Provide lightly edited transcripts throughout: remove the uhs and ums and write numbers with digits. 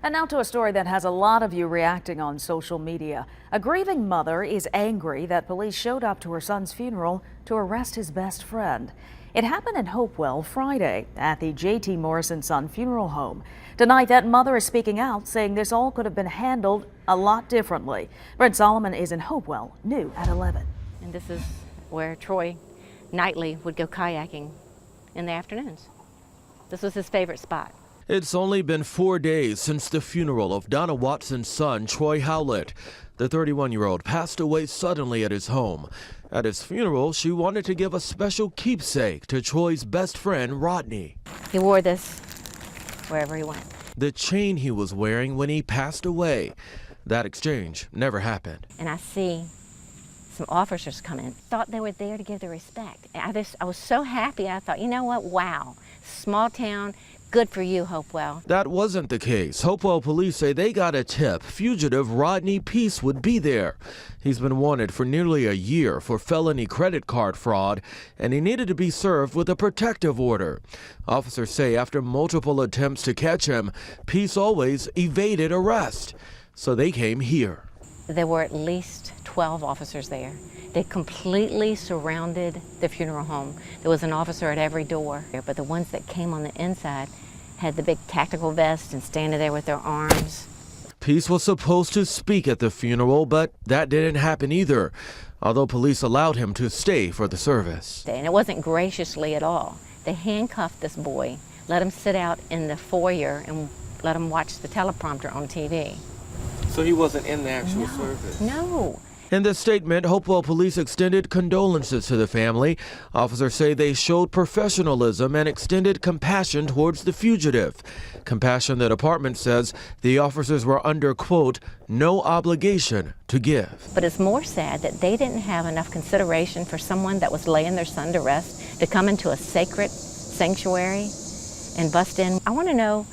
And now to a story that has a lot of you reacting on social media. A grieving mother is angry that police showed up to her son's funeral to arrest his best friend. It happened in Hopewell Friday at the J.T. Morrison Son Funeral Home. Tonight, that mother is speaking out, saying this all could have been handled a lot differently. Brent Solomon is in Hopewell, new at 11. And this is where Troy nightly would go kayaking in the afternoons. This was his favorite spot. It's only been 4 days since the funeral of Donna Watson's son, Troy Howlett. The 31-year-old passed away suddenly at his home. At his funeral, she wanted to give a special keepsake to Troy's best friend, Rodney. He wore this wherever he went. The chain he was wearing when he passed away. That exchange never happened. And I see some officers come in. Thought they were there to give the respect. I was so happy. I thought, you know what? Wow, small town. Good for you, Hopewell. That wasn't the case. Hopewell police say they got a tip. Fugitive Rodney Peace would be there. He's been wanted for nearly a year for felony credit card fraud, and he needed to be served with a protective order. Officers say after multiple attempts to catch him, Peace always evaded arrest. So they came here. There were at least 12 officers there. They completely surrounded the funeral home. There was an officer at every door, but the ones that came on the inside had the big tactical vest and standing there with their arms. Peace was supposed to speak at the funeral, but that didn't happen either, although police allowed him to stay for the service. And it wasn't graciously at all. They handcuffed this boy, let him sit out in the foyer, and let him watch the teleprompter on TV. So he wasn't in the actual service? No. In the statement, Hopewell police extended condolences to the family. Officers say they showed professionalism and extended compassion towards the fugitive. Compassion the department says the officers were under, quote, no obligation to give. But it's more sad that they didn't have enough consideration for someone that was laying their son to rest to come into a sacred sanctuary and bust in. I want to know,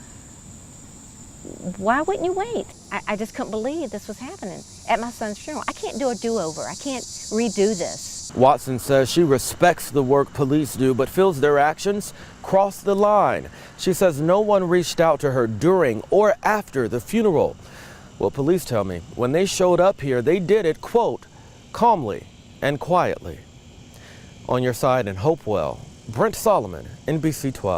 why wouldn't you wait? I just couldn't believe this was happening at my son's funeral. I can't do a do-over. I can't redo this. Watson says she respects the work police do, but feels their actions cross the line. She says no one reached out to her during or after the funeral. Well, police tell me when they showed up here, they did it, quote, calmly and quietly. On your side in Hopewell, Brent Solomon, NBC 12.